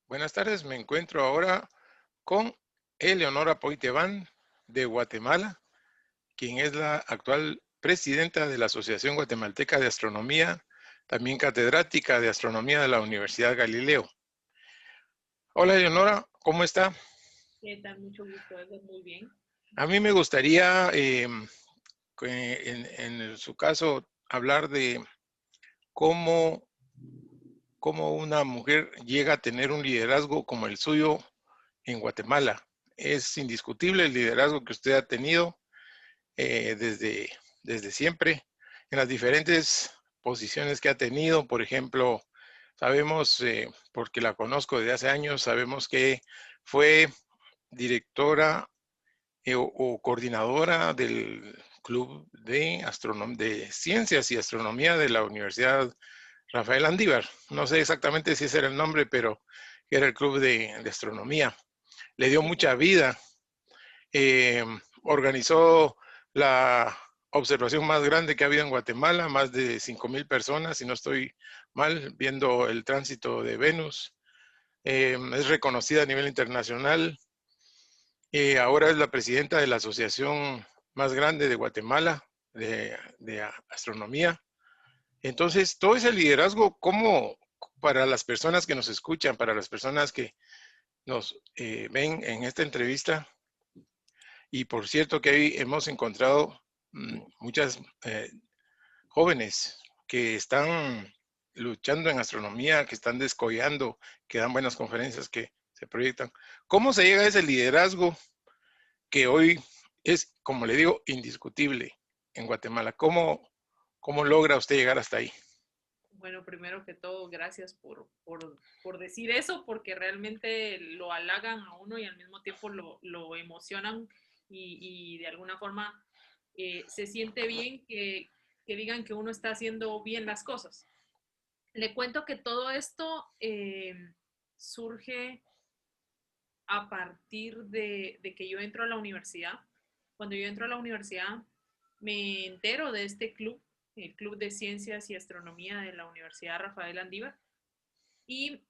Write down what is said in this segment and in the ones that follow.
Buenas tardes, me encuentro ahora con Eleonora Poitevin de Guatemala, quien es la actual presidenta de la Asociación Guatemalteca de Astronomía, también catedrática de Astronomía de la Universidad Galileo. Hola Eleonora, ¿cómo está? ¿Qué tal? Mucho gusto, Edgar. Muy bien. A mí me gustaría, en su caso, hablar de cómo, cómo una mujer llega a tener un liderazgo como el suyo en Guatemala. Es indiscutible el liderazgo que usted ha tenido desde siempre en las diferentes posiciones que ha tenido. Por ejemplo, sabemos, porque la conozco desde hace años, sabemos que fue directora o coordinadora del Club de Ciencias y Astronomía de la Universidad Rafael Andívar. No sé exactamente si ese era el nombre, pero era el Club de Astronomía. Le dio mucha Exacto. vida. eh, Organizó la observación más grande que ha habido en Guatemala, más de 5,000 personas, si no estoy mal, viendo el tránsito de Venus. Es reconocida a nivel internacional. Ahora es la presidenta de la asociación más grande de Guatemala de astronomía. Entonces, todo ese liderazgo, ¿cómo para las personas que nos escuchan, para las personas que nos ven en esta entrevista? Y por cierto que ahí hemos encontrado muchas jóvenes que están luchando en astronomía, que están descollando, que dan buenas conferencias, que se proyectan. ¿Cómo se llega a ese liderazgo que hoy es, como le digo, indiscutible en Guatemala? ¿Cómo logra usted llegar hasta ahí? Bueno, primero que todo, gracias por decir eso, porque realmente lo halagan a uno y al mismo tiempo lo emocionan y de alguna forma se siente bien que digan que uno está haciendo bien las cosas. Le cuento que todo esto surge a partir de que yo entro a la universidad. Cuando yo entro a la universidad, me entero de este club, el Club de Ciencias y Astronomía de la Universidad Rafael Andívar, y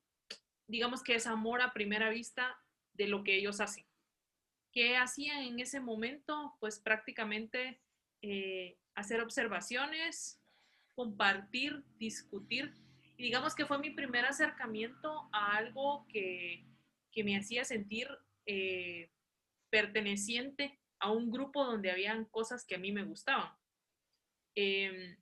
digamos que es amor a primera vista de lo que ellos hacen. ¿Qué hacían en ese momento? Pues prácticamente hacer observaciones, compartir, discutir. Y digamos que fue mi primer acercamiento a algo que me hacía sentir eh, perteneciente a un grupo donde habían cosas que a mí me gustaban. Eh,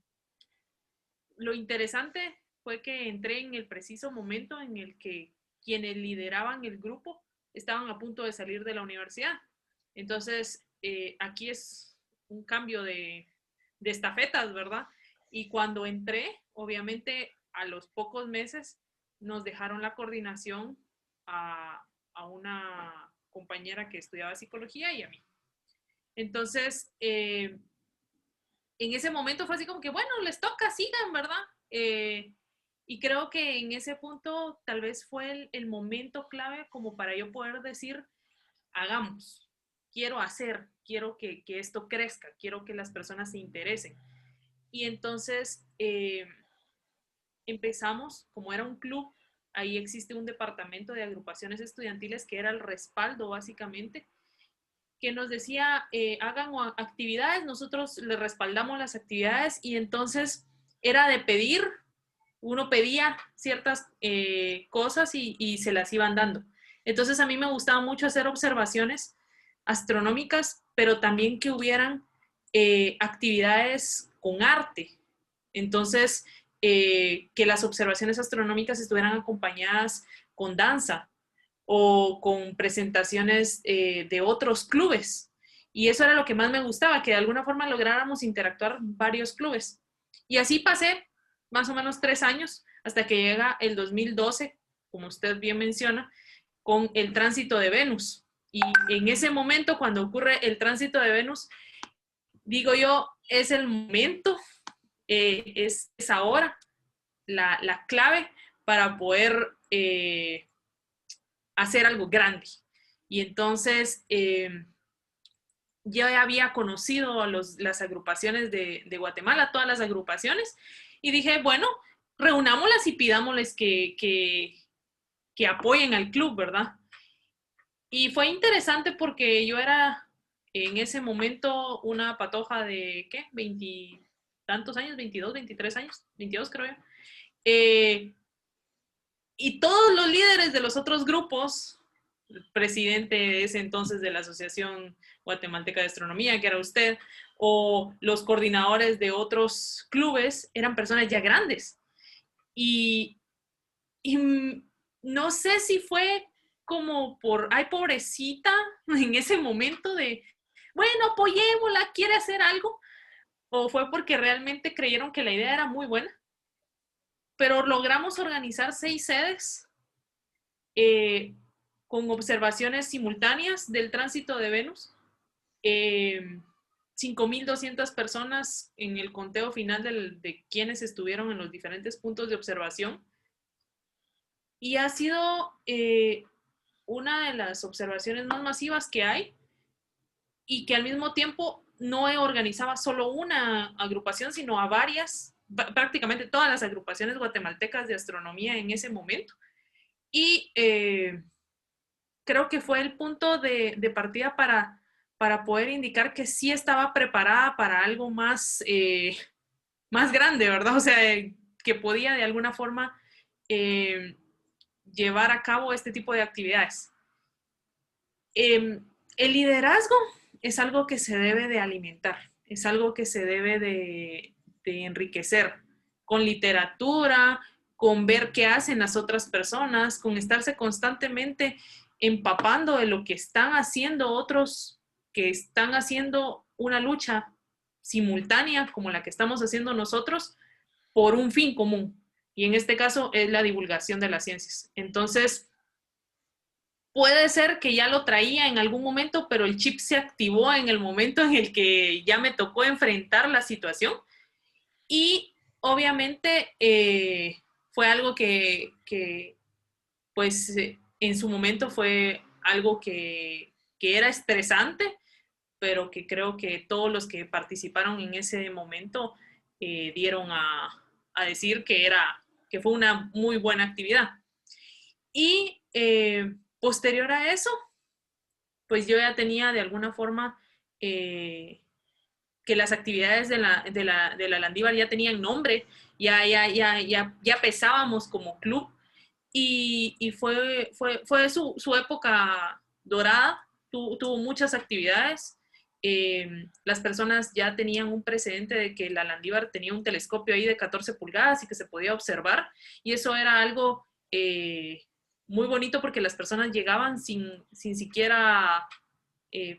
lo interesante fue que entré en el preciso momento en el que quienes lideraban el grupo estaban a punto de salir de la universidad. Entonces, aquí es un cambio de estafetas, ¿verdad? Y cuando entré, obviamente a los pocos meses nos dejaron la coordinación a una compañera que estudiaba psicología y a mí. Entonces, en ese momento fue así como que, bueno, les toca, sigan, ¿verdad? Y creo que en ese punto tal vez fue el momento clave como para yo poder decir, hagamos, quiero hacer, quiero que esto crezca, quiero que las personas se interesen. Y entonces empezamos, como era un club, ahí existe un departamento de agrupaciones estudiantiles que era el respaldo básicamente, que nos decía, hagan actividades, nosotros les respaldamos las actividades y entonces era de pedir, uno pedía ciertas cosas y se las iban dando. Entonces a mí me gustaba mucho hacer observaciones astronómicas, pero también que hubieran actividades con arte. Entonces, que las observaciones astronómicas estuvieran acompañadas con danza, o con presentaciones de otros clubes. Y eso era lo que más me gustaba, que de alguna forma lográramos interactuar varios clubes. Y así pasé más o menos 3 años hasta que llega el 2012, como usted bien menciona, con el tránsito de Venus. Y en ese momento, cuando ocurre el tránsito de Venus, digo yo, es el momento, es ahora la clave para poder hacer algo grande. Y entonces yo había conocido a las agrupaciones de Guatemala, todas las agrupaciones, y dije, bueno, reunámoslas y pidámosles que apoyen al club, ¿verdad? Y fue interesante porque yo era en ese momento una patoja de, ¿qué? 20 tantos años, 22, 23 años, 22 creo yo. Y todos los líderes de los otros grupos, el presidente de ese entonces de la Asociación Guatemalteca de Astronomía, que era usted, o los coordinadores de otros clubes, eran personas ya grandes. Y, y no sé si fue como por, ay, pobrecita, en ese momento de, bueno, apoyémosla, quiere hacer algo, o fue porque realmente creyeron que la idea era muy buena. Pero logramos organizar 6 sedes con observaciones simultáneas del tránsito de Venus. 5.200 personas en el conteo final de quienes estuvieron en los diferentes puntos de observación. Y ha sido una de las observaciones más masivas que hay y que al mismo tiempo no organizaba solo una agrupación, sino a varias, prácticamente todas las agrupaciones guatemaltecas de astronomía en ese momento. Y creo que fue el punto de partida para poder indicar que sí estaba preparada para algo más, más grande, ¿verdad? O sea, que podía de alguna forma llevar a cabo este tipo de actividades. El liderazgo es algo que se debe de alimentar, es algo que se debe de enriquecer con literatura, con ver qué hacen las otras personas, con estarse constantemente empapando de lo que están haciendo otros que están haciendo una lucha simultánea como la que estamos haciendo nosotros por un fin común. Y en este caso es la divulgación de las ciencias. Entonces, puede ser que ya lo traía en algún momento, pero el chip se activó en el momento en el que ya me tocó enfrentar la situación. Y obviamente fue algo que pues en su momento fue algo que era estresante, pero que creo que todos los que participaron en ese momento dieron a decir que fue una muy buena actividad. Y posterior a eso, pues yo ya tenía de alguna forma que las actividades de la Landívar ya tenían nombre, ya pesábamos como club y fue su época dorada, tuvo muchas actividades. Las personas ya tenían un precedente de que la Landívar tenía un telescopio ahí de 14 pulgadas y que se podía observar, y eso era algo muy bonito porque las personas llegaban sin siquiera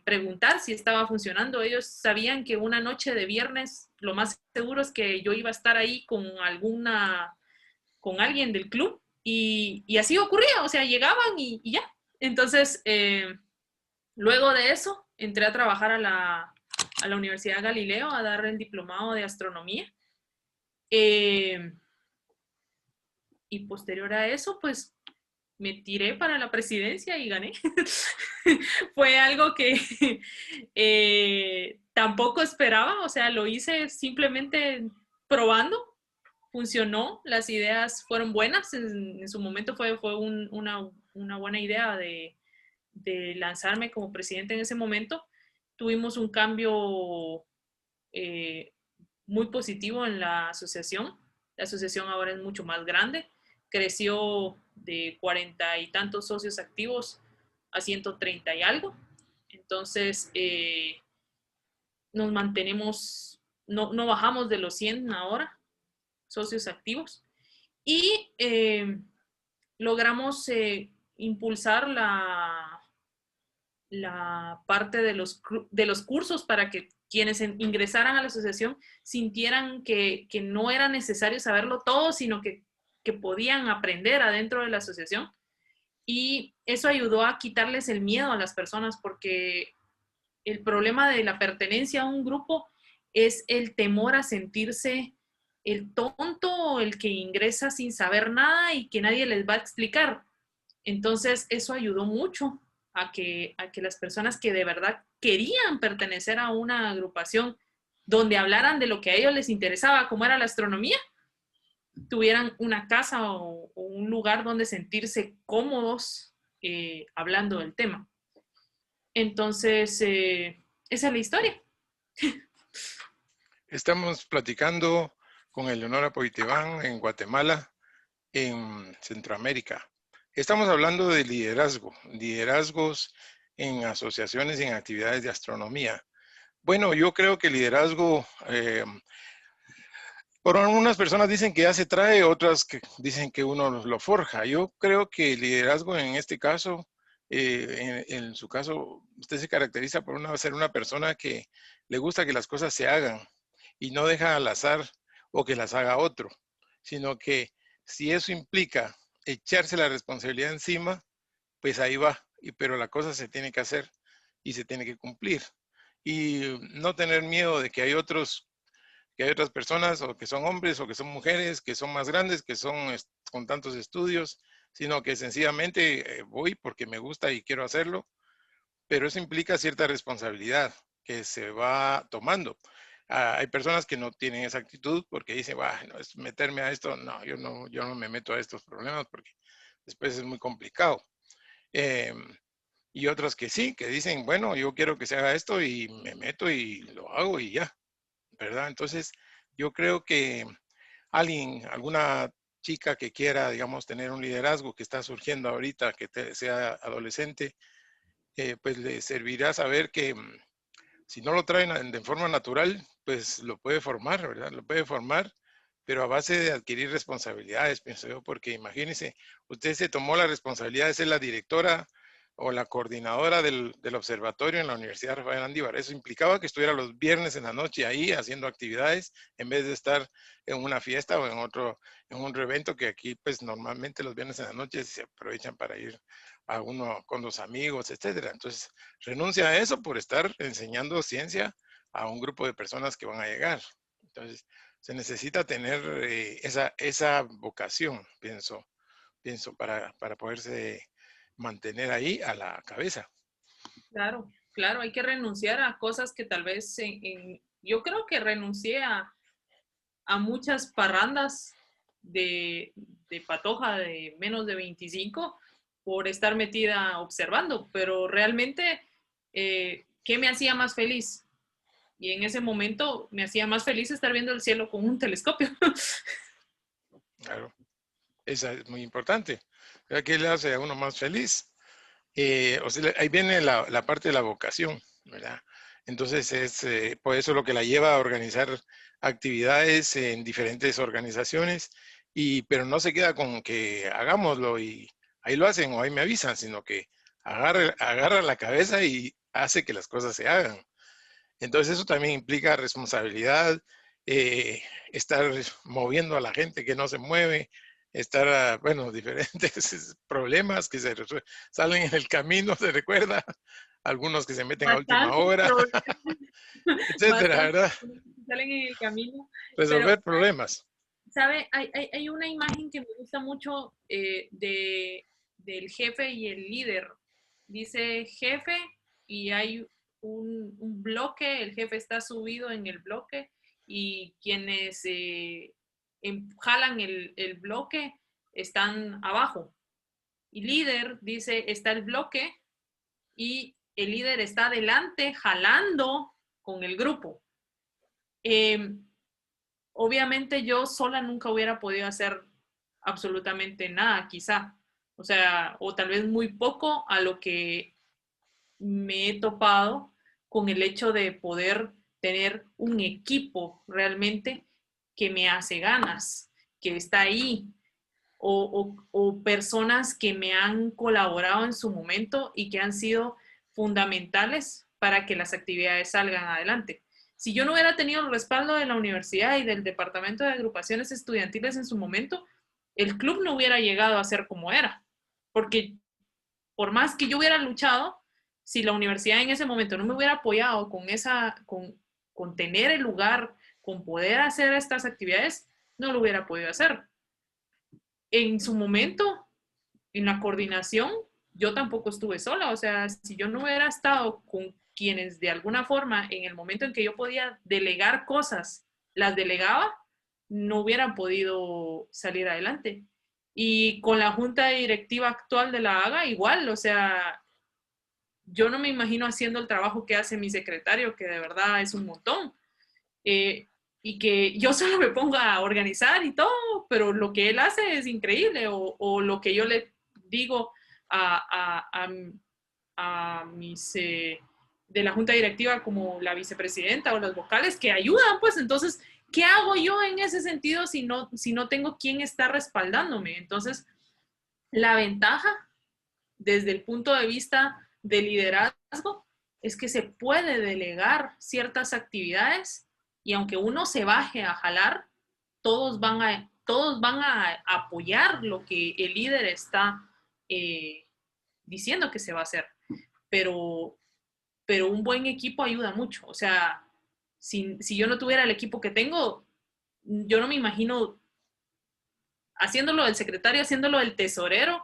preguntar si estaba funcionando. Ellos sabían que una noche de viernes lo más seguro es que yo iba a estar ahí con alguien del club y así ocurría, o sea, llegaban y ya. Entonces, luego de eso, entré a trabajar a la Universidad Galileo a dar el diplomado de astronomía. Y posterior a eso, pues me tiré para la presidencia y gané. Fue algo que tampoco esperaba, o sea, lo hice simplemente probando, funcionó, las ideas fueron buenas, en su momento fue una buena idea de lanzarme como presidente en ese momento. Tuvimos un cambio muy positivo en la asociación ahora es mucho más grande, creció de 40 y tantos socios activos a 130 y algo. Entonces, nos mantenemos, no bajamos de los 100 ahora, socios activos. Y logramos impulsar la parte de los cursos para que quienes ingresaran a la asociación sintieran que no era necesario saberlo todo, sino que podían aprender adentro de la asociación. Y eso ayudó a quitarles el miedo a las personas, porque el problema de la pertenencia a un grupo es el temor a sentirse el tonto o el que ingresa sin saber nada y que nadie les va a explicar. Entonces, eso ayudó mucho a que las personas que de verdad querían pertenecer a una agrupación donde hablaran de lo que a ellos les interesaba, como era la astronomía, tuvieran una casa o un lugar donde sentirse cómodos hablando del tema. Entonces, esa es la historia. Estamos platicando con Eleonora Poitevin en Guatemala, en Centroamérica. Estamos hablando de liderazgo, liderazgos en asociaciones y en actividades de astronomía. Bueno, yo creo que liderazgo, por algunas personas dicen que ya se trae, otras que dicen que uno lo forja. Yo creo que el liderazgo en este caso, en su caso, usted se caracteriza por ser una persona que le gusta que las cosas se hagan y no deja al azar o que las haga otro, sino que si eso implica echarse la responsabilidad encima, pues ahí va, pero la cosa se tiene que hacer y se tiene que cumplir. Y no tener miedo de que hay otras personas o que son hombres o que son mujeres, que son más grandes, que son con tantos estudios, sino que sencillamente voy porque me gusta y quiero hacerlo, pero eso implica cierta responsabilidad que se va tomando. Hay personas que no tienen esa actitud porque dicen, no es meterme a esto, no, yo no me meto a estos problemas porque después es muy complicado. Eh, y otras que sí, que dicen, bueno, yo quiero que se haga esto y me meto y lo hago y ya, ¿verdad? Entonces, yo creo que alguna chica que quiera, digamos, tener un liderazgo que está surgiendo ahorita, que sea adolescente, pues le servirá saber que si no lo traen de forma natural, pues lo puede formar, ¿verdad? Lo puede formar, pero a base de adquirir responsabilidades, pienso yo, porque imagínese, usted se tomó la responsabilidad de ser la directora o la coordinadora del observatorio en la Universidad Rafael Andívar. Eso implicaba que estuviera los viernes en la noche ahí haciendo actividades en vez de estar en una fiesta o en otro evento que aquí pues normalmente los viernes en la noche se aprovechan para ir a uno con los amigos, etcétera. Entonces, renuncia a eso por estar enseñando ciencia a un grupo de personas que van a llegar. Entonces, se necesita tener esa vocación, pienso para poderse mantener ahí a la cabeza. Claro, claro, hay que renunciar a cosas que tal vez yo creo que renuncié a muchas parrandas de patoja de menos de 25 por estar metida observando, pero realmente, ¿qué me hacía más feliz? Y en ese momento me hacía más feliz estar viendo el cielo con un telescopio. Claro, esa es muy importante. ¿Qué le hace a uno más feliz? O sea, ahí viene la parte de la vocación, ¿verdad? Entonces es por eso lo que la lleva a organizar actividades en diferentes organizaciones, pero no se queda con que hagámoslo y ahí lo hacen o ahí me avisan, sino que agarra la cabeza y hace que las cosas se hagan. Entonces eso también implica responsabilidad, eh, estar moviendo a la gente que no se mueve, estar, bueno, diferentes problemas que salen en el camino, se recuerda, algunos que se meten a última Bastantes hora, problemas, etcétera, bastantes ¿verdad? que salen en el camino, pero Resolver problemas. ¿sabe? Hay una imagen que me gusta mucho del jefe y el líder. Dice jefe y hay un bloque, el jefe está subido en el bloque y quienes jalan el bloque están abajo. Y líder dice está el bloque y el líder está adelante jalando con el grupo. Eh, Obviamente yo sola nunca hubiera podido hacer absolutamente nada, quizá. O sea, o tal vez muy poco a lo que me he topado con el hecho de poder tener un equipo realmente que me hace ganas, que está ahí, o personas que me han colaborado en su momento y que han sido fundamentales para que las actividades salgan adelante. Si yo no hubiera tenido el respaldo de la universidad y del departamento de agrupaciones estudiantiles en su momento, el club no hubiera llegado a ser como era, porque por más que yo hubiera luchado, si la universidad en ese momento no me hubiera apoyado con tener el lugar, con poder hacer estas actividades, no lo hubiera podido hacer. En su momento, en la coordinación, yo tampoco estuve sola. O sea, si yo no hubiera estado con quienes de alguna forma, en el momento en que yo podía delegar cosas, las delegaba, no hubieran podido salir adelante. Y con la junta directiva actual de la AGA, igual, o sea, yo no me imagino haciendo el trabajo que hace mi secretario, que de verdad es un montón. Eh, y que yo solo me ponga a organizar y todo, pero lo que él hace es increíble, o lo que yo le digo a mis de la junta directiva como la vicepresidenta o los vocales que ayudan, pues entonces, ¿qué hago yo en ese sentido si no tengo quien está respaldándome? Entonces, la ventaja desde el punto de vista de liderazgo es que se puede delegar ciertas actividades y aunque uno se baje a jalar, todos van a apoyar lo que el líder está diciendo que se va a hacer. Pero, pero un buen equipo ayuda mucho. O sea, si yo no tuviera el equipo que tengo, yo no me imagino haciéndolo del secretario, haciéndolo del tesorero,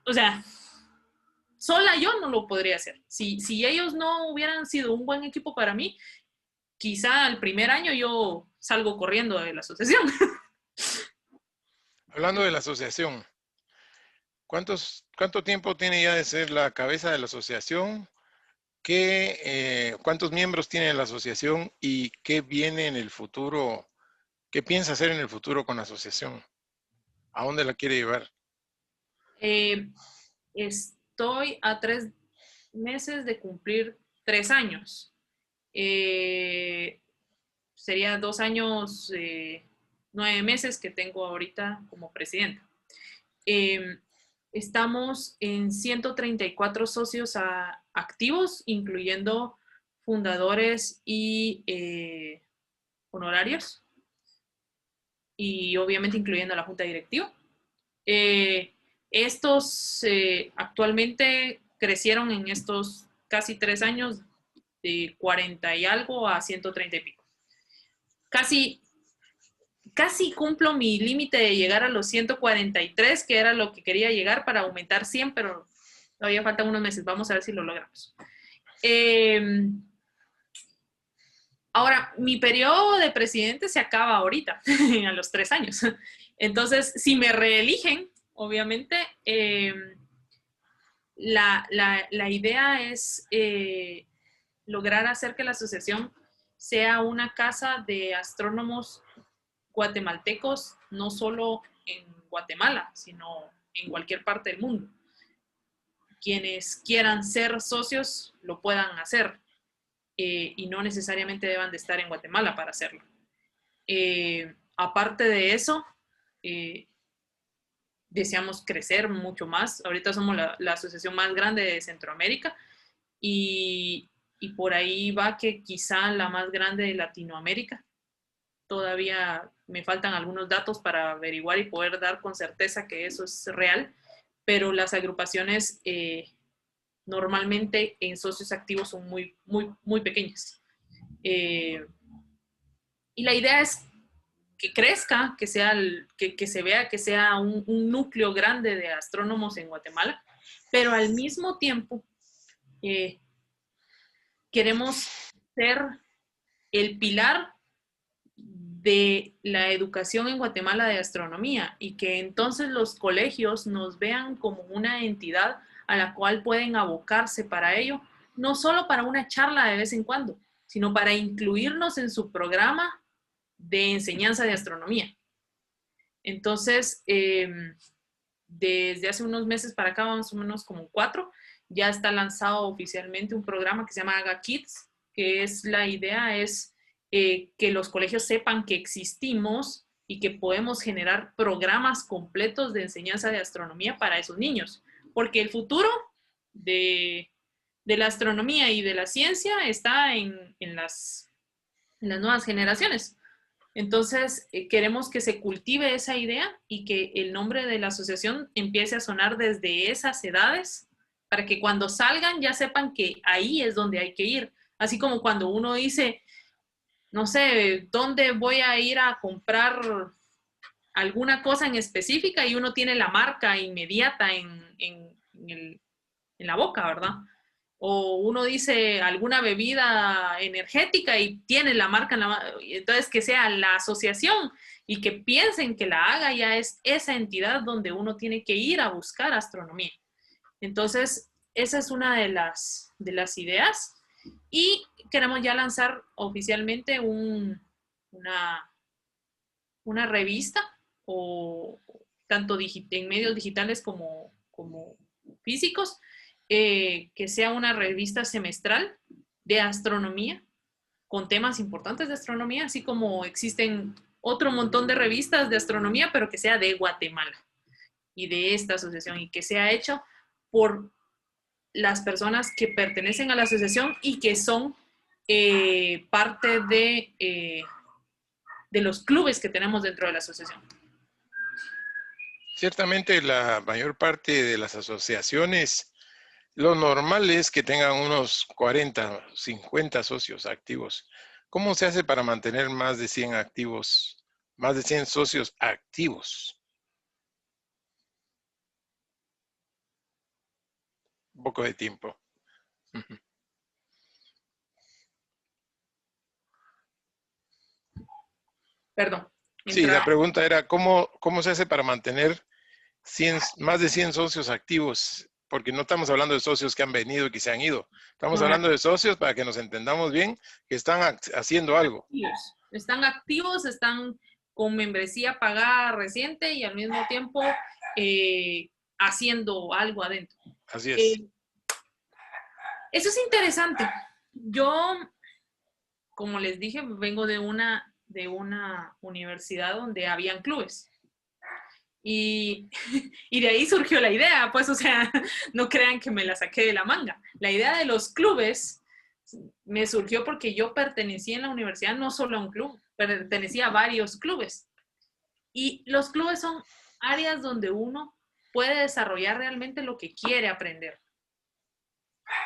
o sea, sola yo no lo podría hacer. Si ellos no hubieran sido un buen equipo para mí, quizá el primer año yo salgo corriendo de la asociación. Hablando de la asociación, ¿cuánto tiempo tiene ya de ser la cabeza de la asociación? ¿Cuántos miembros tiene la asociación y qué viene en el futuro? ¿Qué piensa hacer en el futuro con la asociación? ¿A dónde la quiere llevar? Estoy a 3 meses de cumplir 3 años. Sería 2 años, 9 meses que tengo ahorita como presidenta. Estamos en 134 socios activos, incluyendo fundadores y honorarios, y obviamente incluyendo a la junta directiva. Estos actualmente crecieron en estos casi 3 años de 40 y algo a 130 y pico. Casi cumplo mi límite de llegar a los 143, que era lo que quería llegar para aumentar 100, pero todavía faltan unos meses. Vamos a ver si lo logramos. Ahora, mi periodo de presidente se acaba ahorita, a los 3 años. Entonces, si me reeligen, obviamente, la idea es lograr hacer que la asociación sea una casa de astrónomos guatemaltecos, no solo en Guatemala, sino en cualquier parte del mundo. Quienes quieran ser socios lo puedan hacer y no necesariamente deban de estar en Guatemala para hacerlo. Aparte de eso, deseamos crecer mucho más. Ahorita somos la asociación más grande de Centroamérica y por ahí va que quizá la más grande de Latinoamérica. Todavía me faltan algunos datos para averiguar y poder dar con certeza que eso es real, pero las agrupaciones normalmente en socios activos son muy, muy, muy pequeñas. Y la idea es que crezca, que se vea que sea un núcleo grande de astrónomos en Guatemala, pero al mismo tiempo queremos ser el pilar de la educación en Guatemala de astronomía y que entonces los colegios nos vean como una entidad a la cual pueden abocarse para ello, no solo para una charla de vez en cuando, sino para incluirnos en su programa de enseñanza de astronomía. Entonces, desde hace unos meses para acá, más o menos como 4, ya está lanzado oficialmente un programa que se llama AGA Kids, que es la idea es que los colegios sepan que existimos y que podemos generar programas completos de enseñanza de astronomía para esos niños, porque el futuro de la astronomía y de la ciencia está en las nuevas generaciones. Entonces, queremos que se cultive esa idea y que el nombre de la asociación empiece a sonar desde esas edades para que cuando salgan ya sepan que ahí es donde hay que ir. Así como cuando uno dice, no sé, ¿dónde voy a ir a comprar alguna cosa en específica? Y uno tiene la marca inmediata en la boca, ¿verdad? O uno dice alguna bebida energética y tiene la marca en la mano, entonces que sea la asociación y que piensen que la haga ya es esa entidad donde uno tiene que ir a buscar astronomía. Entonces, esa es una de las ideas y queremos ya lanzar oficialmente una revista o tanto en medios digitales como físicos, que sea una revista semestral de astronomía con temas importantes de astronomía, así como existen otro montón de revistas de astronomía, pero que sea de Guatemala y de esta asociación y que sea hecho por las personas que pertenecen a la asociación y que son parte de los clubes que tenemos dentro de la asociación. Ciertamente la mayor parte de las asociaciones, lo normal es que tengan unos 40, 50 socios activos. ¿Cómo se hace para mantener más de 100 activos, más de 100 socios activos? Un poco de tiempo. Perdón. Sí, la pregunta era, ¿cómo se hace para mantener más de 100 socios activos? Porque no estamos hablando de socios que han venido y que se han ido. Estamos hablando de socios, para que nos entendamos bien, que están haciendo algo. Están activos, están con membresía pagada reciente y al mismo tiempo haciendo algo adentro. Así es. Eso es interesante. Yo, como les dije, vengo de una universidad donde habían clubes. Y de ahí surgió la idea, pues, o sea, no crean que me la saqué de la manga. La idea de los clubes me surgió porque yo pertenecía en la universidad no solo a un club, pertenecía a varios clubes. Y los clubes son áreas donde uno puede desarrollar realmente lo que quiere aprender.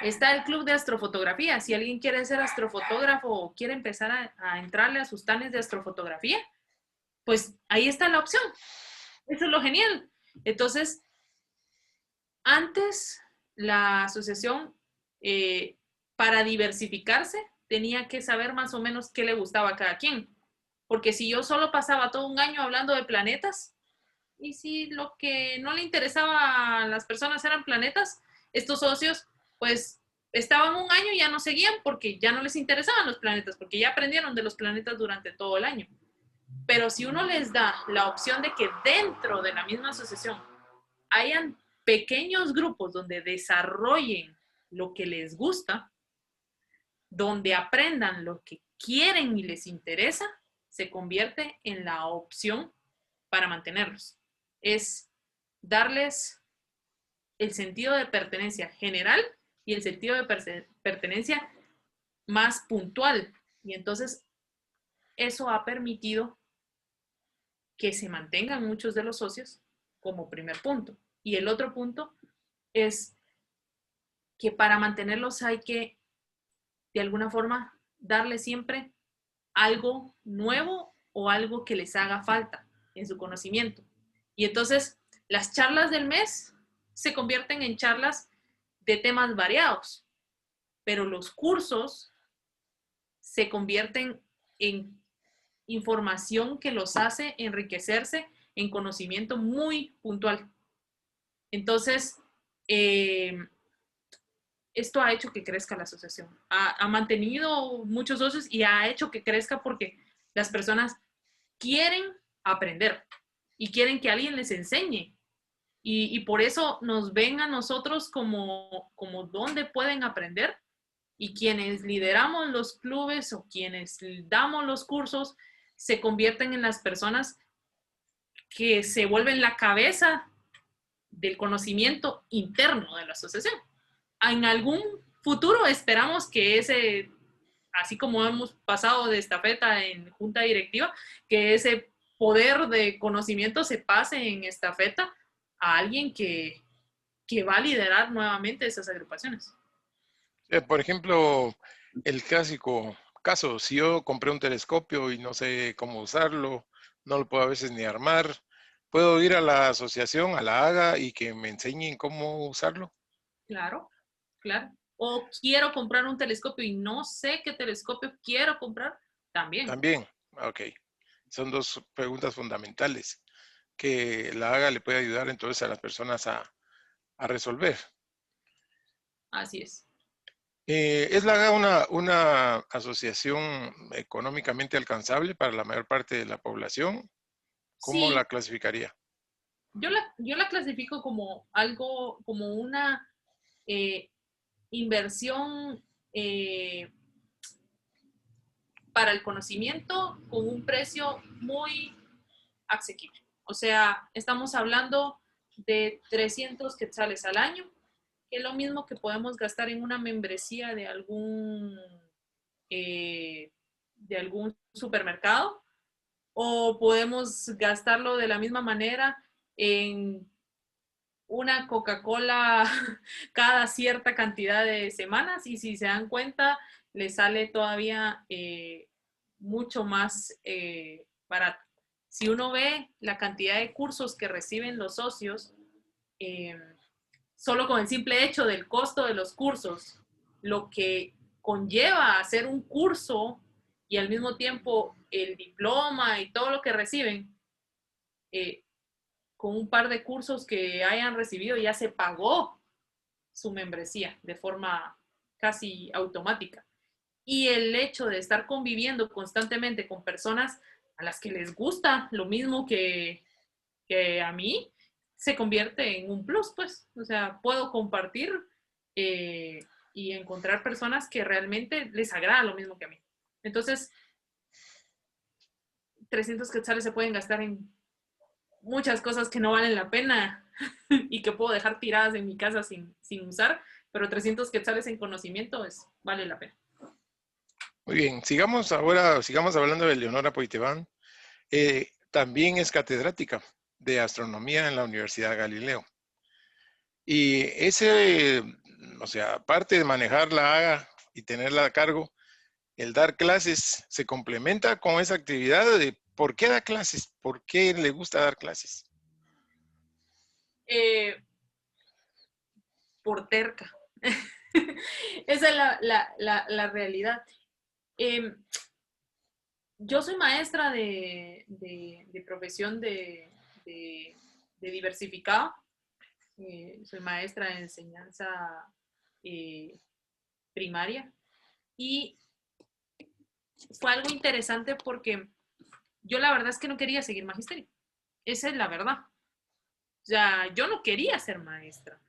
Está el club de astrofotografía. Si alguien quiere ser astrofotógrafo o quiere empezar a entrarle a sus tanes de astrofotografía, pues ahí está la opción. Eso es lo genial. Entonces, antes la asociación, para diversificarse, tenía que saber más o menos qué le gustaba a cada quien. Porque si yo solo pasaba todo un año hablando de planetas, y si lo que no le interesaba a las personas eran planetas, estos socios, pues estaban un año y ya no seguían porque ya no les interesaban los planetas, porque ya aprendieron de los planetas durante todo el año. Pero si uno les da la opción de que dentro de la misma asociación hayan pequeños grupos donde desarrollen lo que les gusta, donde aprendan lo que quieren y les interesa, se convierte en la opción para mantenerlos. Es darles el sentido de pertenencia general y el sentido de pertenencia más puntual. Y entonces eso ha permitido que se mantengan muchos de los socios como primer punto. Y el otro punto es que para mantenerlos hay que, de alguna forma, darle siempre algo nuevo o algo que les haga falta en su conocimiento. Y entonces, las charlas del mes se convierten en charlas de temas variados, pero los cursos se convierten en información que los hace enriquecerse en conocimiento muy puntual. Entonces, esto ha hecho que crezca la asociación. Ha mantenido muchos socios y ha hecho que crezca porque las personas quieren aprender y quieren que alguien les enseñe. Y por eso nos ven a nosotros como donde pueden aprender. Y quienes lideramos los clubes o quienes damos los cursos se convierten en las personas que se vuelven la cabeza del conocimiento interno de la asociación. En algún futuro esperamos que ese, así como hemos pasado de estafeta en junta directiva, que ese poder de conocimiento se pase en estafeta a alguien que va a liderar nuevamente esas agrupaciones. Por ejemplo, el clásico caso, si yo compré un telescopio y no sé cómo usarlo, no lo puedo a veces ni armar, ¿puedo ir a la asociación, a la AGA, y que me enseñen cómo usarlo? Claro, claro. o quiero comprar un telescopio y no sé qué telescopio quiero comprar, también. También, ok. Son dos preguntas fundamentales que la AGA le puede ayudar entonces a las personas a resolver. Así es. ¿Es la AGA una asociación económicamente alcanzable para la mayor parte de la población? ¿Cómo la Sí, clasificaría? yo la clasifico como algo, como una eh, inversión para el conocimiento con un precio muy asequible. O sea, estamos hablando de 300 quetzales al año, que es lo mismo que podemos gastar en una membresía de algún supermercado, o podemos gastarlo de la misma manera en una Coca-Cola cada cierta cantidad de semanas, y si se dan cuenta, le sale todavía mucho más barato. Si uno ve la cantidad de cursos que reciben los socios, eh, solo con el simple hecho del costo de los cursos, lo que conlleva hacer un curso y al mismo tiempo el diploma y todo lo que reciben, eh, con un par de cursos que hayan recibido ya se pagó su membresía de forma casi automática. Y el hecho de estar conviviendo constantemente con personas a las que les gusta lo mismo que a mí, se convierte en un plus, pues. O sea, puedo compartir eh, y encontrar personas que realmente les agrada lo mismo que a mí. Entonces, 300 quetzales se pueden gastar en muchas cosas que no valen la pena y que puedo dejar tiradas en mi casa sin usar, pero 300 quetzales en conocimiento vale la pena. Muy bien, sigamos hablando de Leonora Poitevin. También es catedrática de astronomía en la Universidad Galileo. Y o sea, aparte de manejar la AGA y tenerla a cargo, el dar clases se complementa con esa actividad de ¿por qué da clases? ¿Por qué le gusta dar clases? Eh, por terca. Esa es la realidad. Eh, yo soy maestra de profesión de diversificado. Soy maestra de enseñanza eh, primaria. Y fue algo interesante porque yo la verdad es que no quería seguir magisterio. Esa es la verdad. O sea, yo no quería ser maestra.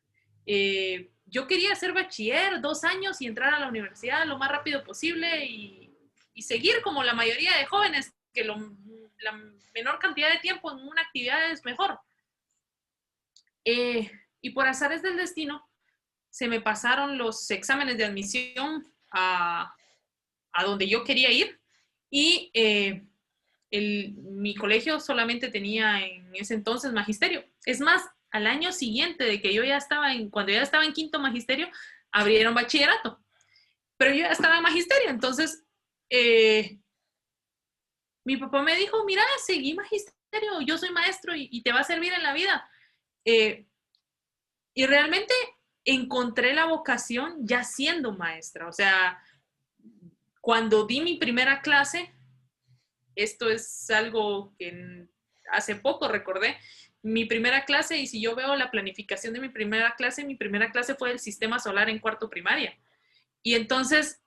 Yo quería ser bachiller 2 años y entrar a la universidad lo más rápido posible y seguir como la mayoría de jóvenes, que la menor cantidad de tiempo en una actividad es mejor. Y por azares del destino, se me pasaron los exámenes de admisión a donde yo quería ir y mi colegio solamente tenía en ese entonces magisterio. Es más, al año siguiente de que yo ya estaba cuando ya estaba en quinto magisterio, abrieron bachillerato. Pero yo ya estaba en magisterio, entonces mi papá me dijo, mira, seguí magisterio, yo soy maestro y te va a servir en la vida. Eh, y realmente encontré la vocación ya siendo maestra. O sea, cuando di mi primera clase, esto es algo que hace poco recordé, mi primera clase, y si yo veo la planificación de mi primera clase fue el sistema solar en cuarto primaria. Y entonces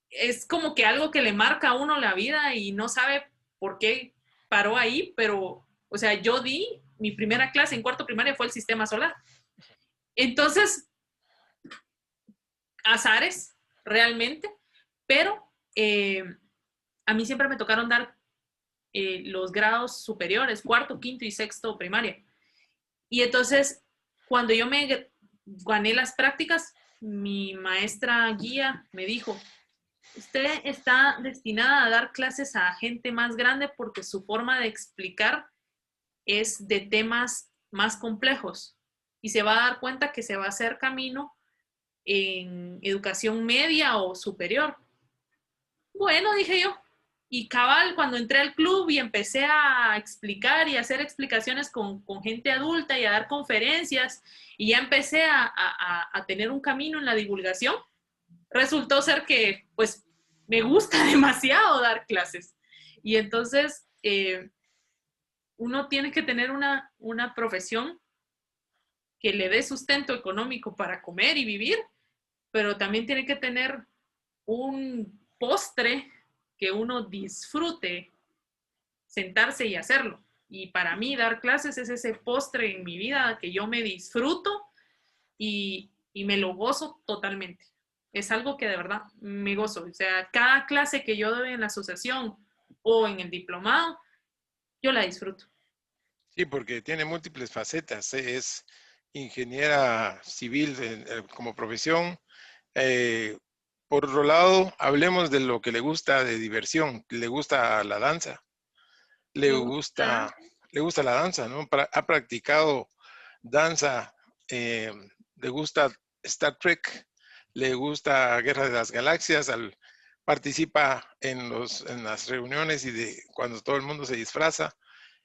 es como que algo que le marca a uno la vida y no sabe por qué paró ahí, pero, o sea, yo di mi primera clase en cuarto primaria fue el sistema solar. Entonces, azares, realmente, pero a mí siempre me tocaron dar los grados superiores, cuarto, quinto y sexto primaria. Y entonces, cuando yo me gané las prácticas, mi maestra guía me dijo, usted está destinada a dar clases a gente más grande porque su forma de explicar es de temas más complejos y se va a dar cuenta que se va a hacer camino en educación media o superior. Bueno, dije yo, Y cabal, cuando entré al club y empecé a explicar y a hacer explicaciones con gente adulta y a dar conferencias, y ya empecé a tener un camino en la divulgación, resultó ser que pues me gusta demasiado dar clases. Y entonces uno tiene que tener una profesión que le dé sustento económico para comer y vivir, pero también tiene que tener un postre que uno disfrute sentarse y hacerlo. Y para mí dar clases es ese postre en mi vida que yo me disfruto y me lo gozo totalmente. Es algo que de verdad me gozo. O sea, cada clase que yo doy en la asociación o en el diplomado, yo la disfruto. Sí, porque tiene múltiples facetas. Es ingeniera civil como profesión. Eh, por otro lado, hablemos de lo que le gusta de diversión. Le gusta la danza. Le Me gusta. gusta, le gusta la danza, ¿no? Ha practicado danza. eh, Le gusta Star Trek. Le gusta Guerra de las Galaxias. Participa en las reuniones y de cuando todo el mundo se disfraza,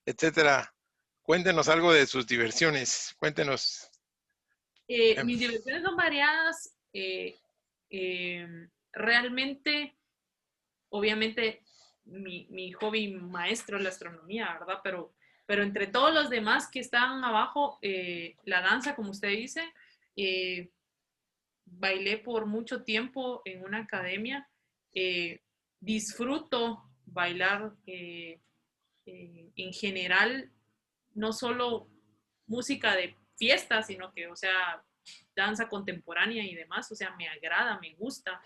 etcétera. Cuéntenos algo de sus diversiones. Cuéntenos. Mis diversiones son variadas. Realmente, obviamente, mi hobby maestro es la astronomía, ¿verdad? Pero entre todos los demás que están abajo, la danza, como usted dice, eh, bailé por mucho tiempo en una academia. Eh, Disfruto bailar en general, no solo música de fiesta, sino que, o sea, danza contemporánea y demás, o sea, me agrada, me gusta.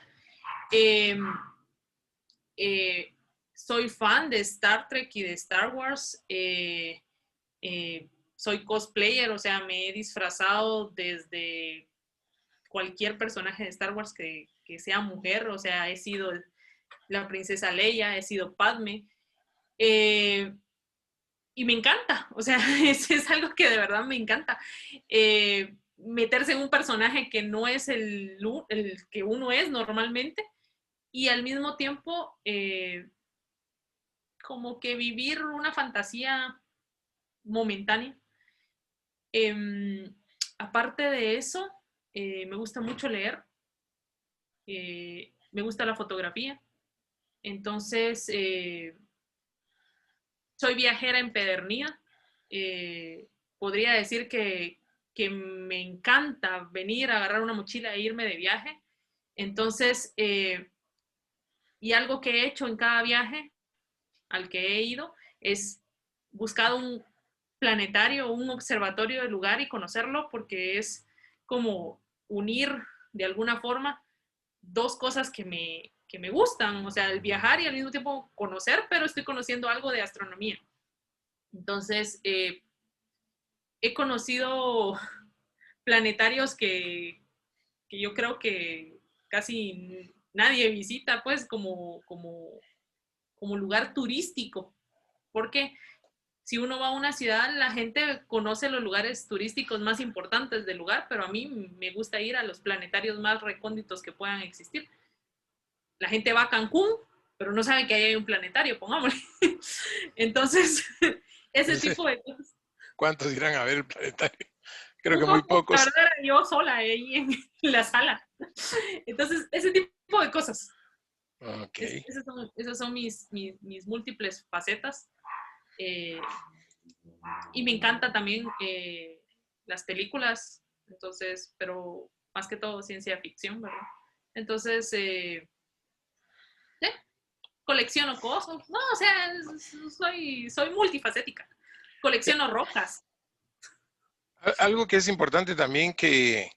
Eh, eh, Soy fan de Star Trek y de Star Wars. Soy cosplayer, o sea, me he disfrazado desde cualquier personaje de Star Wars que sea mujer, o sea, he sido la princesa Leia, he sido Padme. Eh, y me encanta, o sea, es algo que de verdad me encanta. Meterse en un personaje que no es el que uno es normalmente y al mismo tiempo como que vivir una fantasía momentánea. Eh, Aparte de eso, me gusta mucho leer, me gusta la fotografía, entonces soy viajera empedernida. Podría decir que me encanta venir a agarrar una mochila e irme de viaje. Entonces, y algo que he hecho en cada viaje al que he ido es buscar un planetario, un observatorio del lugar y conocerlo porque es como unir de alguna forma dos cosas que me gustan, o sea, el viajar y al mismo tiempo conocer, pero estoy conociendo algo de astronomía. Entonces, he conocido planetarios que yo creo que casi nadie visita, pues, como lugar turístico, porque si uno va a una ciudad, la gente conoce los lugares turísticos más importantes del lugar, pero a mí me gusta ir a los planetarios más recónditos que puedan existir. La gente va a Cancún, pero no sabe que ahí hay un planetario, pongámosle. Entonces, ese tipo de cosas. ¿Cuántos irán a ver el planetario? Creo que muy Uno, la pocos. verdad, era yo sola ahí en la sala. Entonces, ese tipo de cosas. Ok. Esas son mis múltiples facetas. Eh, y me encanta también las películas, entonces, pero más que todo ciencia ficción, ¿verdad? Entonces, colecciono cosas, no, o sea, soy multifacética, colecciono rocas. Algo que es importante también que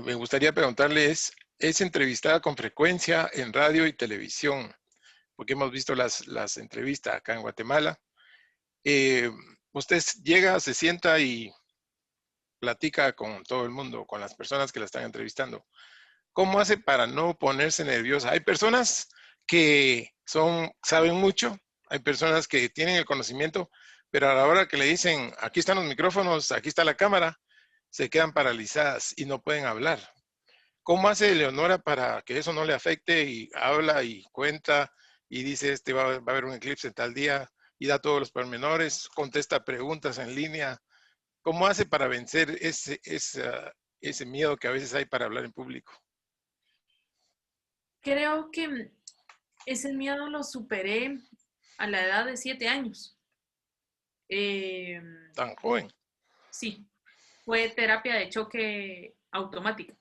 me gustaría preguntarle es entrevistada con frecuencia en radio y televisión, porque hemos visto las entrevistas acá en Guatemala. Eh, Usted llega, se sienta y platica con todo el mundo, con las personas que la están entrevistando. ¿Cómo hace para no ponerse nerviosa? Hay personas que saben mucho, hay personas que tienen el conocimiento, pero a la hora que le dicen, aquí están los micrófonos, aquí está la cámara, se quedan paralizadas y no pueden hablar. ¿Cómo hace Leonora para que eso no le afecte y habla y cuenta y dice, va a haber un eclipse tal día, y da todos los pormenores, contesta preguntas en línea. ¿Cómo hace para vencer ese miedo que a veces hay para hablar en público? Creo que ese miedo lo superé a la edad de 7 años. Eh, Tan joven. sí, fue terapia de choque automática.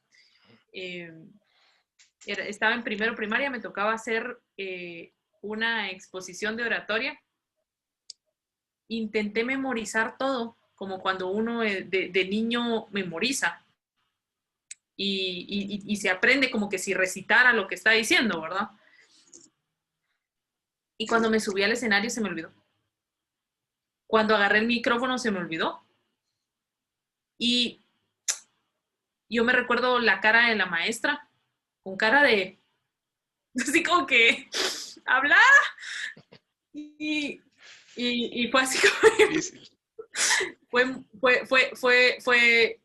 Eh, estaba en primero primaria, me tocaba hacer una exposición de oratoria. Intenté memorizar todo, como cuando uno de niño memoriza y se aprende como que si recitara lo que está diciendo, ¿verdad? Y cuando me subí al escenario se me olvidó. Cuando agarré el micrófono se me olvidó. Y yo me recuerdo la cara de la maestra, con cara de, así como que, habla. Y fue así como,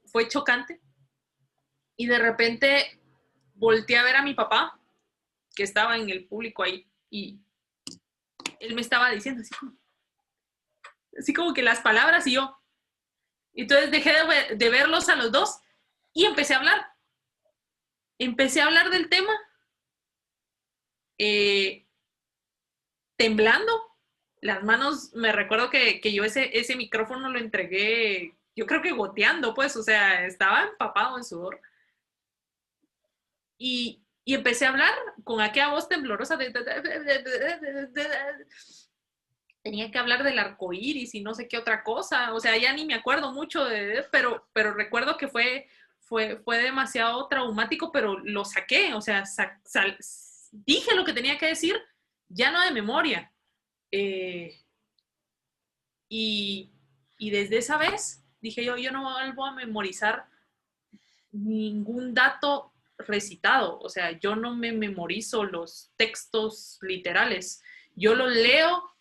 fue chocante. Y de repente volteé a ver a mi papá, que estaba en el público ahí, y él me estaba diciendo así como que las palabras y yo. Entonces dejé de verlos a los dos y empecé a hablar. Empecé a hablar del tema, eh, temblando. Las manos, me recuerdo que yo ese micrófono lo entregué, yo creo que goteando, pues, o sea, estaba empapado en sudor. Y empecé a hablar con aquella voz temblorosa tenía que hablar del arco iris y no sé qué otra cosa, o sea, ya ni me acuerdo mucho pero recuerdo que fue demasiado traumático, pero lo saqué, o sea, dije lo que tenía que decir, ya no de memoria. Eh, y, y desde esa vez dije yo no vuelvo a memorizar ningún dato recitado, o sea, yo no me memorizo los textos literales, yo los leo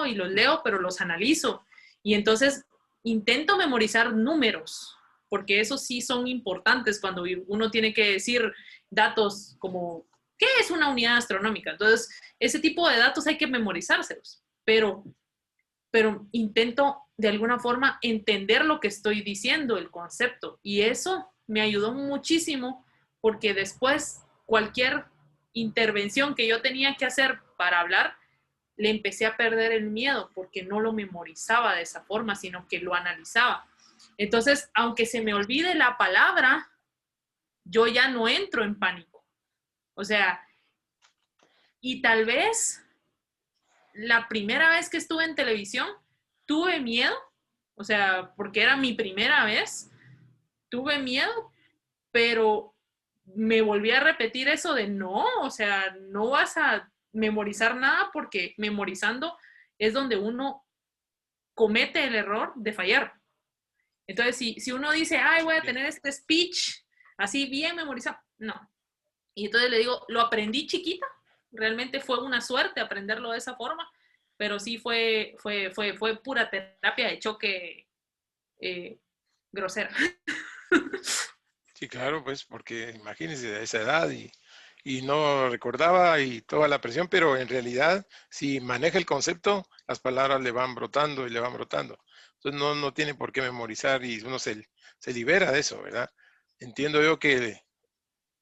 y los leo, pero los analizo. Y entonces intento memorizar números, porque esos sí son importantes cuando uno tiene que decir datos como, ¿qué es una unidad astronómica? Entonces, ese tipo de datos hay que memorizárselos, pero intento de alguna forma entender lo que estoy diciendo, el concepto. Y eso me ayudó muchísimo porque después cualquier intervención que yo tenía que hacer para hablar, le empecé a perder el miedo porque no lo memorizaba de esa forma, sino que lo analizaba. Entonces, aunque se me olvide la palabra, yo ya no entro en pánico. O sea, y tal vez la primera vez que estuve en televisión, tuve miedo, o sea, porque era mi primera vez, tuve miedo, pero me volví a repetir eso de no, o sea, no vas a memorizar nada porque memorizando es donde uno comete el error de fallar. Entonces, si uno dice, ay, voy a tener este speech así bien memorizado, no. Y entonces le digo, lo aprendí chiquita, realmente fue una suerte aprenderlo de esa forma, pero sí fue pura terapia de choque grosera. Sí, claro, pues, porque imagínense de esa edad y no recordaba y toda la presión, pero en realidad, si maneja el concepto, las palabras le van brotando y le van brotando. Entonces no tiene por qué memorizar y uno se libera de eso, ¿verdad? Entiendo yo que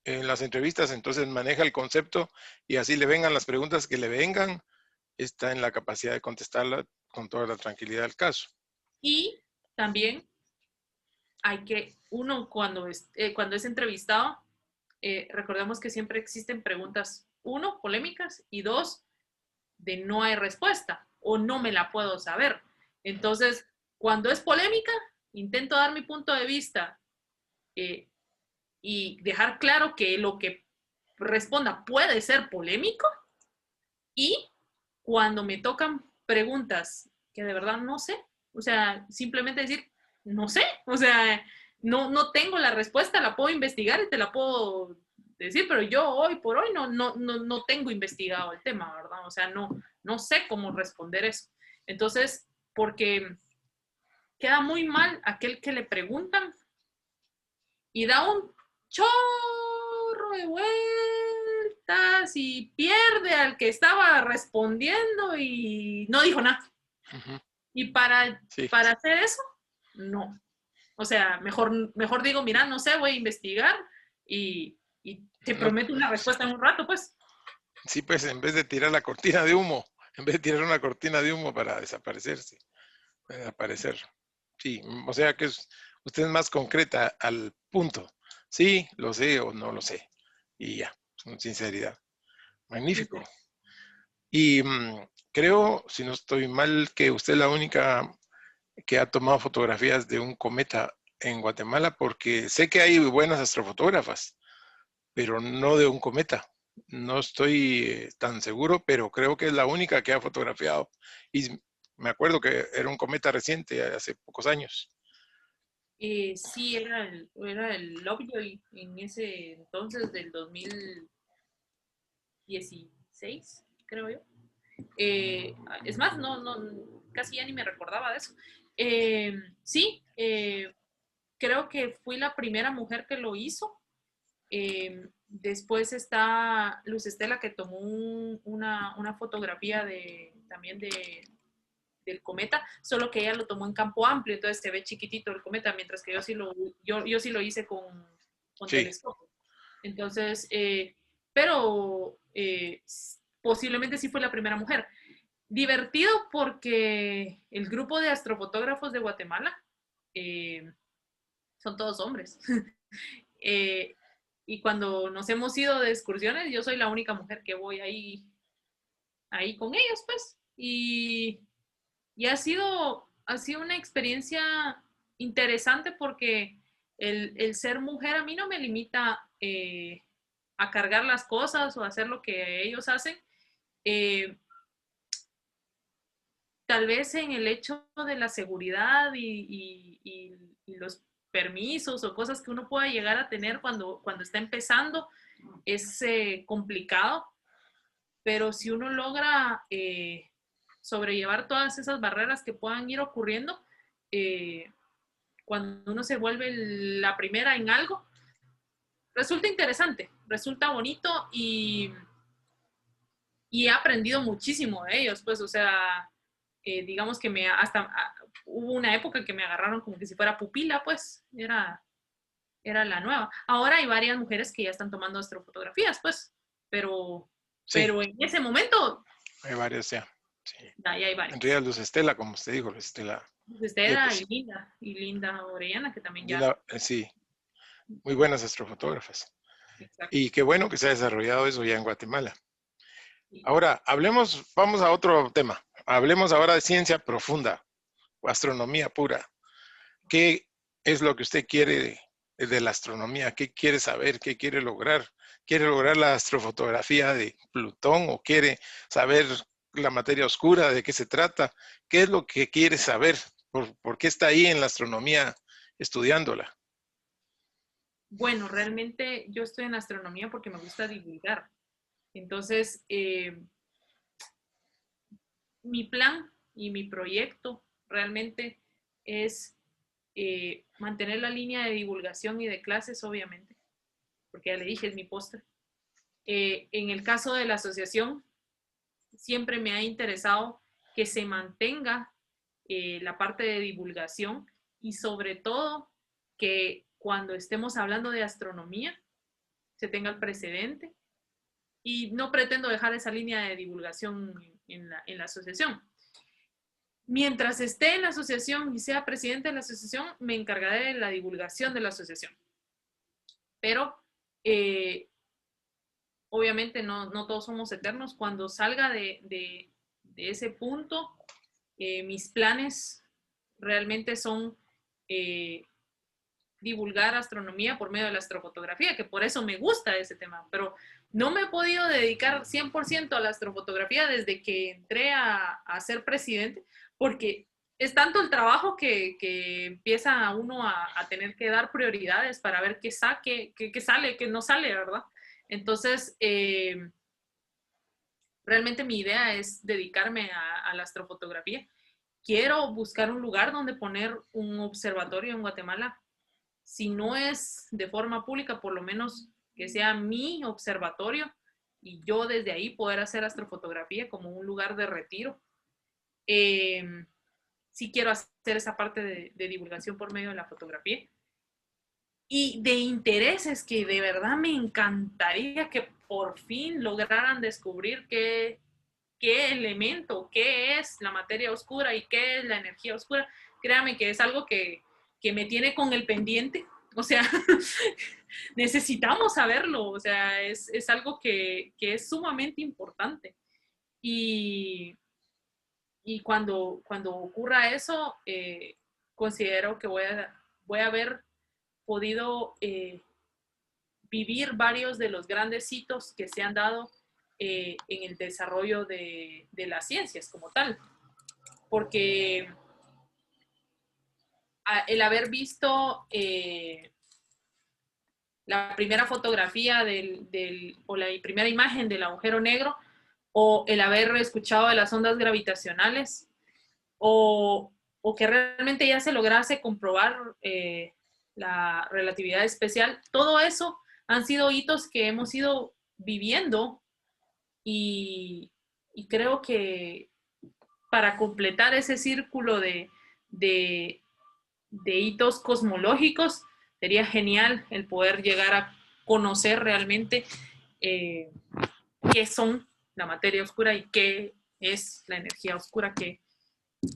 en las entrevistas entonces maneja el concepto y así le vengan las preguntas que le vengan, está en la capacidad de contestarla con toda la tranquilidad del caso. Y también hay que, uno cuando es entrevistado, recordemos que siempre existen preguntas, uno, polémicas, y dos, de no hay respuesta o no me la puedo saber. Entonces, cuando es polémica, intento dar mi punto de vista eh, y dejar claro que lo que responda puede ser polémico. Y cuando me tocan preguntas que de verdad no sé, o sea, simplemente decir, no sé, o sea, no tengo la respuesta, la puedo investigar y te la puedo decir, pero yo hoy por hoy no tengo investigado el tema, ¿verdad? O sea, no sé cómo responder eso. Entonces, porque queda muy mal aquel que le preguntan y da un chorro de vueltas vueltas y pierde al que estaba respondiendo y no dijo nada. Ujú. Y Sí, para hacer eso, no. O sea, mejor digo, mira, no sé, voy a investigar y te no, prometo una respuesta en un rato, pues. sí, pues en vez de tirar la cortina de humo, en vez de tirar una cortina de humo para desaparecerse, para desaparecer. Sí, o sea que usted es más concreta al punto. Sí, lo sé o no lo sé. Y ya, con sinceridad. Magnífico. Exacto. Y creo, si no estoy mal, que usted es la única que ha tomado fotografías de un cometa en Guatemala, porque sé que hay buenas astrofotógrafas, pero no de un cometa. No estoy tan seguro, pero creo que es la única que ha fotografiado. Y me acuerdo que era un cometa reciente, hace pocos años. Sí, era el Lovejoy en ese entonces del 2016, creo yo. Es más, casi ya ni me recordaba de eso. Sí, creo que fui la primera mujer que lo hizo. Después está Luz Estela, que tomó una fotografía también del cometa, solo que ella lo tomó en campo amplio, entonces se ve chiquitito el cometa, mientras que yo sí lo hice con Sí, telescopio. Entonces, pero posiblemente sí fue la primera mujer. Divertido porque el grupo de astrofotógrafos de Guatemala eh, son todos hombres. Eh, y cuando nos hemos ido de excursiones, yo soy la única mujer que voy ahí con ellos, pues. Y ha sido una experiencia interesante porque el ser mujer a mí no me limita a cargar las cosas o a hacer lo que ellos hacen. Eh, Tal vez en el hecho de la seguridad y los permisos o cosas que uno pueda llegar a tener cuando está empezando es complicado, pero si uno logra sobrellevar todas esas barreras que puedan ir ocurriendo, eh, cuando uno se vuelve la primera en algo, resulta interesante, resulta bonito y he aprendido muchísimo de ellos, pues, o sea, digamos que hubo una época que me agarraron como que si fuera pupila, pues, era la nueva. Ahora hay varias mujeres que ya están tomando astrofotografías, pues, pero, sí, pero en ese momento hay varias ya. Sí. ya hay En varias. realidad, Luz Estela, como usted dijo, Luz Estela. Estela Pues, y Linda Orellana, que también ya. Linda, sí, muy buenas astrofotógrafas. Exacto. Y qué bueno que se ha desarrollado eso ya en Guatemala. Ahora, vamos a otro tema. Hablemos ahora de ciencia profunda, astronomía pura. ¿Qué es lo que usted quiere de la astronomía? ¿Qué quiere saber? ¿Qué quiere lograr? ¿Quiere lograr la astrofotografía de Plutón o quiere saber la materia oscura? ¿De qué se trata? ¿Qué es lo que quiere saber? ¿Por qué está ahí en la astronomía estudiándola? Bueno, realmente yo estoy en astronomía porque me gusta divulgar. Entonces, mi plan y mi proyecto realmente es mantener la línea de divulgación y de clases, obviamente, porque ya le dije, es mi postre. En el caso de la asociación, siempre me ha interesado que se mantenga la parte de divulgación y sobre todo que cuando estemos hablando de astronomía se tenga el precedente y no pretendo dejar esa línea de divulgación en la asociación. Mientras esté en la asociación y sea presidente de la asociación, me encargaré de la divulgación de la asociación. Pero obviamente no todos somos eternos. Cuando salga de ese punto, mis planes realmente son eh, divulgar astronomía por medio de la astrofotografía, que por eso me gusta ese tema, pero no me he podido dedicar 100% a la astrofotografía desde que entré a ser presidente, porque es tanto el trabajo que empieza uno a tener que dar prioridades para ver qué sale, qué no sale, ¿verdad? Entonces, realmente mi idea es dedicarme a la astrofotografía. Quiero buscar un lugar donde poner un observatorio en Guatemala. Si no es de forma pública, por lo menos que sea mi observatorio y yo desde ahí poder hacer astrofotografía como un lugar de retiro. Sí quiero hacer esa parte de divulgación por medio de la fotografía. Y de intereses que de verdad me encantaría que por fin lograran descubrir qué elemento, qué es la materia oscura y qué es la energía oscura. Créame que es algo que me tiene con el pendiente. O sea, necesitamos saberlo. O sea, es algo que es sumamente importante. Y, y cuando ocurra eso, considero que voy a haber podido vivir varios de los grandes hitos que se han dado en el desarrollo de las ciencias como tal. Porque el haber visto la primera fotografía o la primera imagen del agujero negro, o el haber escuchado de las ondas gravitacionales, o que realmente ya se lograse comprobar la relatividad especial, todo eso han sido hitos que hemos ido viviendo y creo que para completar ese círculo de, de hitos cosmológicos, sería genial el poder llegar a conocer realmente eh, qué son la materia oscura y qué es la energía oscura, que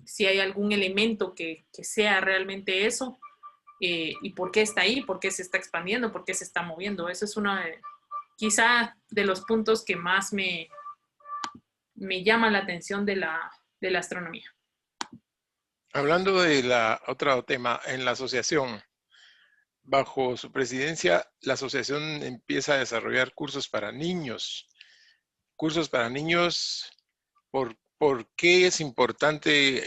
si hay algún elemento que sea realmente eso, y por qué está ahí, por qué se está expandiendo, por qué se está moviendo. Eso es uno quizá de los puntos que más me llama la atención de la astronomía. Hablando de la otro tema, en la asociación, bajo su presidencia, la asociación empieza a desarrollar cursos para niños. Cursos para niños, ¿por qué es importante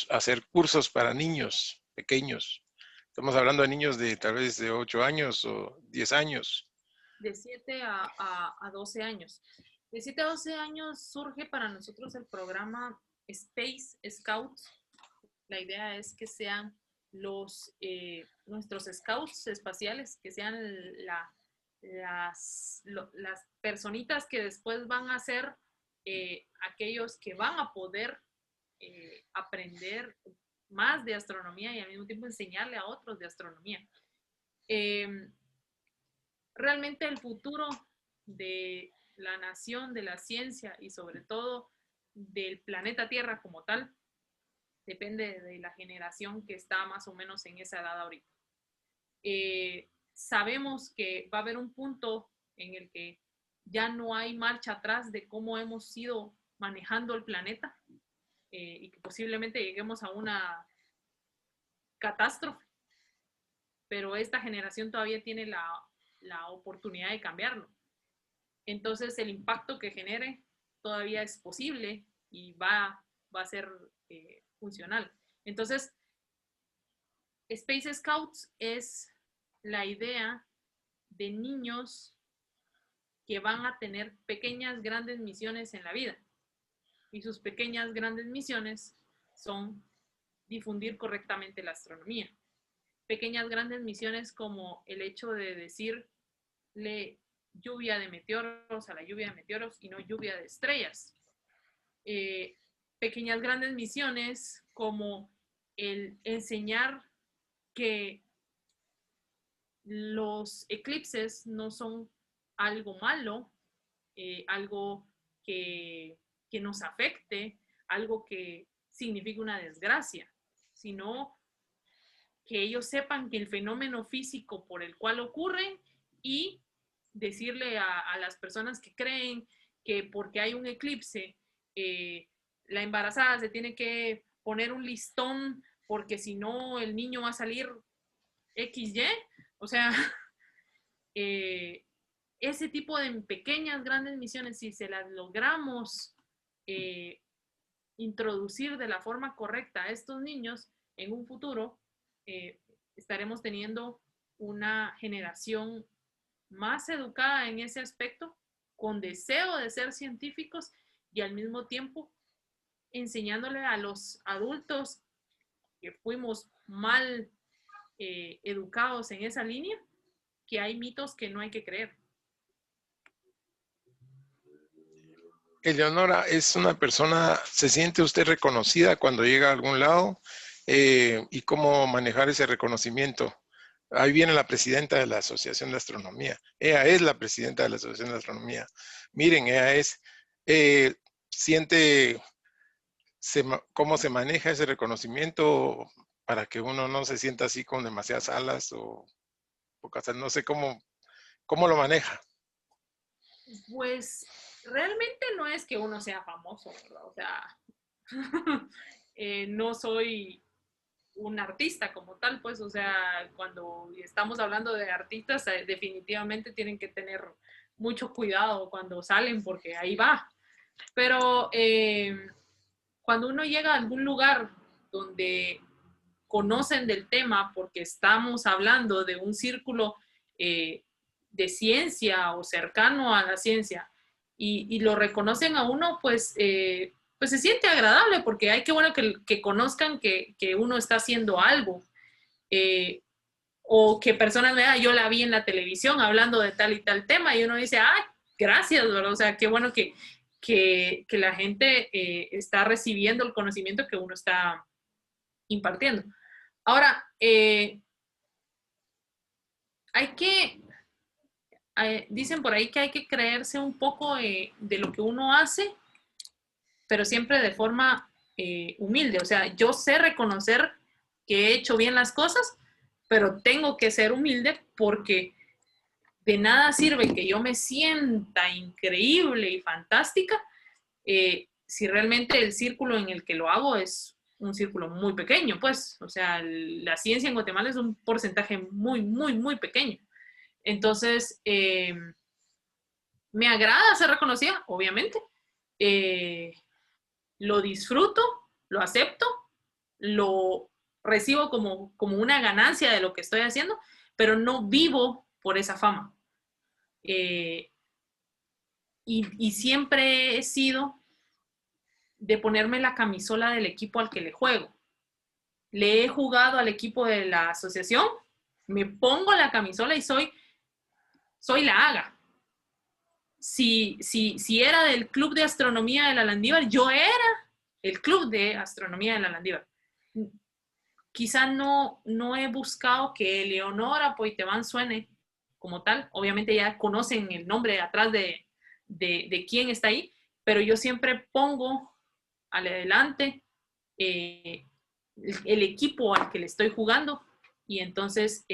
hacer cursos para niños pequeños? Estamos hablando de niños de tal vez de 8 años o 10 años. De 7 a 12 años. De 7 a 12 años surge para nosotros el programa Space Scouts. La idea es que sean nuestros scouts espaciales, que sean las personitas que después van a ser aquellos que van a poder aprender más de astronomía y al mismo tiempo enseñarle a otros de astronomía. Realmente el futuro de la nación, de la ciencia y sobre todo del planeta Tierra como tal, depende de la generación que está más o menos en esa edad ahorita. Sabemos que va a haber un punto en el que ya no hay marcha atrás de cómo hemos ido manejando el planeta, y que posiblemente lleguemos a una catástrofe, pero esta generación todavía tiene la oportunidad de cambiarlo. Entonces el impacto que genere todavía es posible y va a ser funcional. Entonces, Space Scouts es la idea de niños que van a tener pequeñas, grandes misiones en la vida. Y sus pequeñas, grandes misiones son difundir correctamente la astronomía. Pequeñas, grandes misiones como el hecho de decirle lluvia de meteoros a la lluvia de meteoros y no lluvia de estrellas. Pequeñas, grandes misiones como el enseñar que los eclipses no son algo malo, algo que nos afecte, algo que signifique una desgracia, sino que ellos sepan que el fenómeno físico por el cual ocurre, y decirle a las personas que creen que porque hay un eclipse, la embarazada se tiene que poner un listón porque si no el niño va a salir XY, o sea, ese tipo de pequeñas, grandes misiones, si se las logramos introducir de la forma correcta a estos niños, en un futuro estaremos teniendo una generación más educada en ese aspecto, con deseo de ser científicos y al mismo tiempo enseñándole a los adultos que fuimos mal educados en esa línea, que hay mitos que no hay que creer. Eleonora, es una persona, ¿se siente usted reconocida cuando llega a algún lado? ¿Y cómo manejar ese reconocimiento? Ahí viene la presidenta de la Asociación de Astronomía. Ella es la presidenta de la Asociación de Astronomía. Miren, ella es, eh, siente cómo se maneja ese reconocimiento para que uno no se sienta así con demasiadas alas o pocas, no sé cómo lo maneja. Pues realmente no es que uno sea famoso, ¿verdad? O sea, no soy un artista como tal, pues, o sea, cuando estamos hablando de artistas, definitivamente tienen que tener mucho cuidado cuando salen porque ahí va. Pero cuando uno llega a algún lugar donde conocen del tema porque estamos hablando de un círculo eh, de ciencia o cercano a la ciencia y lo reconocen a uno, pues se siente agradable porque hay que bueno que conozcan que uno está haciendo algo. Eh, o que personas me digan, yo la vi en la televisión hablando de tal y tal tema y uno dice, ay, gracias, ¿verdad? O sea, qué bueno que la gente está recibiendo el conocimiento que uno está impartiendo. Ahora, hay que, dicen por ahí que hay que creerse un poco de lo que uno hace, pero siempre de forma humilde. O sea, yo sé reconocer que he hecho bien las cosas, pero tengo que ser humilde porque de nada sirve que yo me sienta increíble y fantástica si realmente el círculo en el que lo hago es un círculo muy pequeño, pues, o sea, la ciencia en Guatemala es un porcentaje muy, muy, muy pequeño. Entonces, me agrada ser reconocida, obviamente. Eh, lo disfruto, lo acepto, lo recibo como una ganancia de lo que estoy haciendo, pero no vivo por esa fama. Eh, y siempre he sido de ponerme la camisola del equipo al que le juego. Le he jugado al equipo de la asociación, me pongo la camisola y soy la haga. Si era del club de astronomía de la Landívar, yo era el club de astronomía de la Landívar. Quizá no he buscado que Eleonora Poitevin suene como tal. Obviamente ya conocen el nombre atrás de quién está ahí, pero yo siempre pongo al adelante el equipo al que le estoy jugando y entonces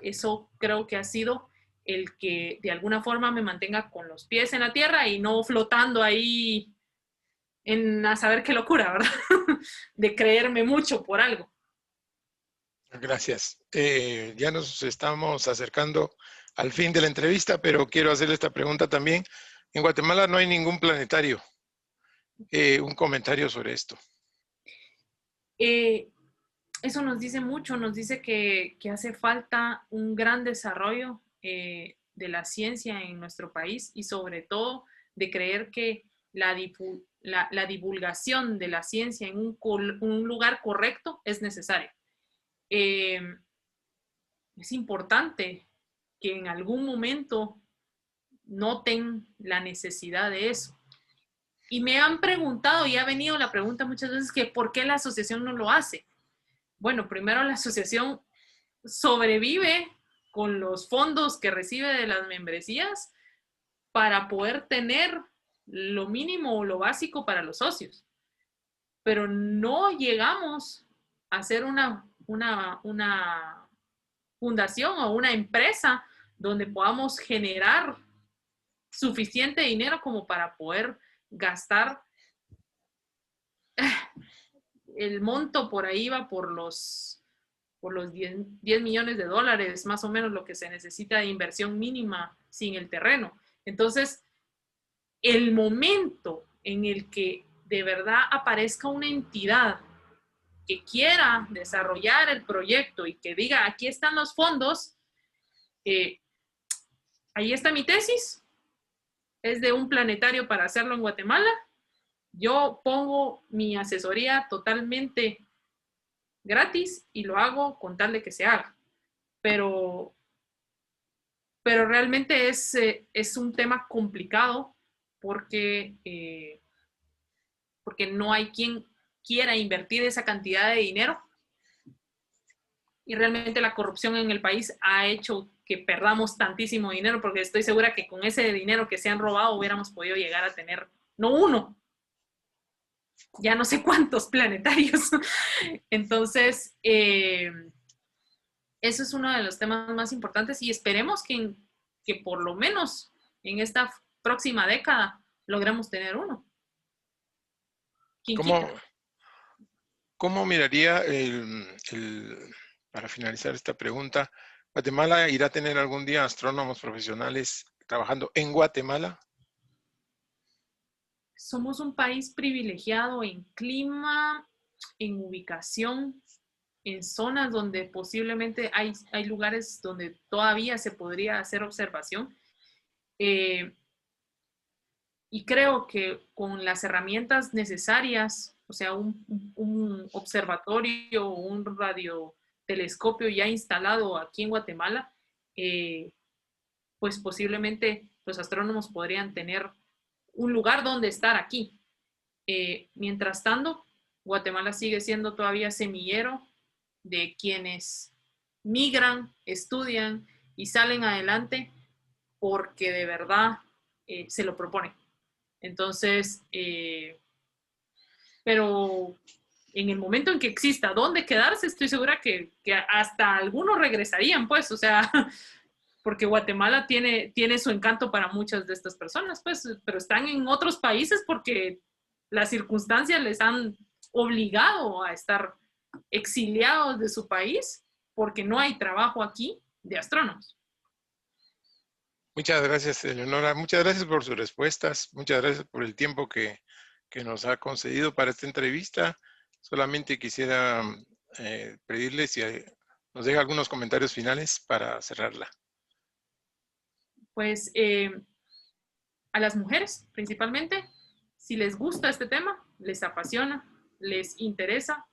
eso creo que ha sido el que de alguna forma me mantenga con los pies en la tierra y no flotando ahí en a saber qué locura, ¿verdad? De creerme mucho por algo. Gracias. Ya nos estamos acercando al fin de la entrevista, pero quiero hacerle esta pregunta también. En Guatemala no hay ningún planetario. Un comentario sobre esto. Eh, eso nos dice mucho, nos dice que hace falta un gran desarrollo de la ciencia en nuestro país y sobre todo de creer que la divulgación de la ciencia en un lugar correcto es necesaria. Eh, es importante que en algún momento noten la necesidad de eso. Y me han preguntado, y ha venido la pregunta muchas veces, que ¿por qué la asociación no lo hace? Bueno, primero la asociación sobrevive con los fondos que recibe de las membresías para poder tener lo mínimo o lo básico para los socios. Pero no llegamos a ser una fundación o una empresa donde podamos generar suficiente dinero como para poder gastar el monto por ahí va por los 10 millones de dólares, más o menos lo que se necesita de inversión mínima sin el terreno. Entonces, el momento en el que de verdad aparezca una entidad que quiera desarrollar el proyecto y que diga, aquí están los fondos, ahí está mi tesis, es de un planetario para hacerlo en Guatemala, yo pongo mi asesoría totalmente gratis y lo hago con tal de que se haga. Pero realmente es un tema complicado porque no hay quien quiera invertir esa cantidad de dinero. Y realmente la corrupción en el país ha hecho que perdamos tantísimo dinero, porque estoy segura que con ese dinero que se han robado hubiéramos podido llegar a tener, no uno, ya no sé cuántos planetarios. Entonces, eso es uno de los temas más importantes y esperemos que por lo menos en esta próxima década logremos tener uno. ¿Quién quita? ¿Cómo miraría para finalizar esta pregunta, Guatemala irá a tener algún día astrónomos profesionales trabajando en Guatemala? Somos un país privilegiado en clima, en ubicación, en zonas donde posiblemente hay lugares donde todavía se podría hacer observación. Y creo que con las herramientas necesarias, o sea, un observatorio o un radiotelescopio ya instalado aquí en Guatemala, pues posiblemente los astrónomos podrían tener un lugar donde estar aquí. Mientras tanto, Guatemala sigue siendo todavía semillero de quienes migran, estudian y salen adelante porque de verdad se lo proponen. Entonces, pero en el momento en que exista dónde quedarse, estoy segura que hasta algunos regresarían, pues, o sea, porque Guatemala tiene su encanto para muchas de estas personas, pues, pero están en otros países porque las circunstancias les han obligado a estar exiliados de su país porque no hay trabajo aquí de astrónomos. Muchas gracias, Eleonora. Muchas gracias por sus respuestas. Muchas gracias por el tiempo que nos ha concedido para esta entrevista. Solamente quisiera pedirle si nos deja algunos comentarios finales para cerrarla. Pues a las mujeres principalmente, si les gusta este tema, les apasiona, les interesa,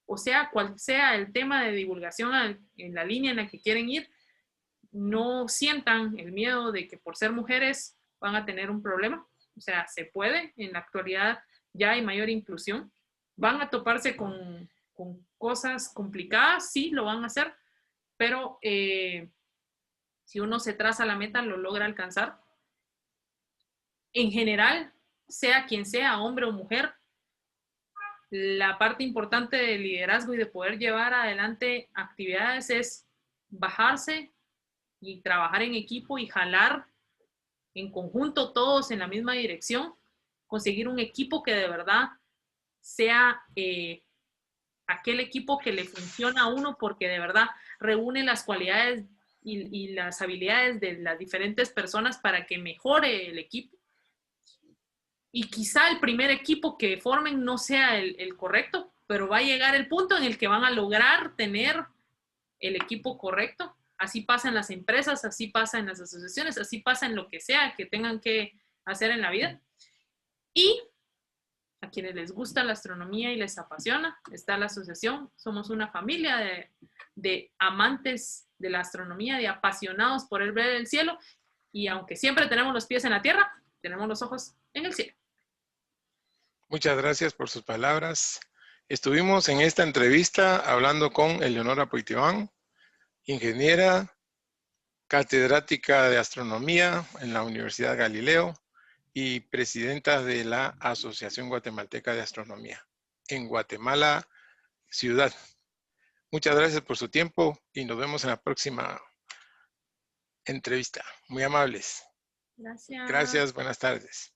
o sea, cual sea el tema de divulgación en la línea en la que quieren ir, no sientan el miedo de que por ser mujeres van a tener un problema. O sea, se puede, en la actualidad ya hay mayor inclusión. Van a toparse con cosas complicadas, sí, lo van a hacer, pero si uno se traza la meta, lo logra alcanzar. En general, sea quien sea, hombre o mujer, la parte importante del liderazgo y de poder llevar adelante actividades es bajarse y trabajar en equipo y jalar en conjunto todos en la misma dirección, conseguir un equipo que de verdad sea aquel equipo que le funciona a uno porque de verdad reúne las cualidades y las habilidades de las diferentes personas para que mejore el equipo. Y quizá el primer equipo que formen no sea el correcto, pero va a llegar el punto en el que van a lograr tener el equipo correcto. Así pasa en las empresas, así pasa en las asociaciones, así pasa en lo que sea que tengan que hacer en la vida. Y a quienes les gusta la astronomía y les apasiona, está la asociación. Somos una familia de amantes de la astronomía, de apasionados por el ver el cielo. Y aunque siempre tenemos los pies en la tierra, tenemos los ojos en el cielo. Muchas gracias por sus palabras. Estuvimos en esta entrevista hablando con Eleonora Poitevin, ingeniera, catedrática de astronomía en la Universidad Galileo y presidenta de la Asociación Guatemalteca de Astronomía en Guatemala, ciudad. Muchas gracias por su tiempo y nos vemos en la próxima entrevista. Muy amables. Gracias. Gracias, buenas tardes.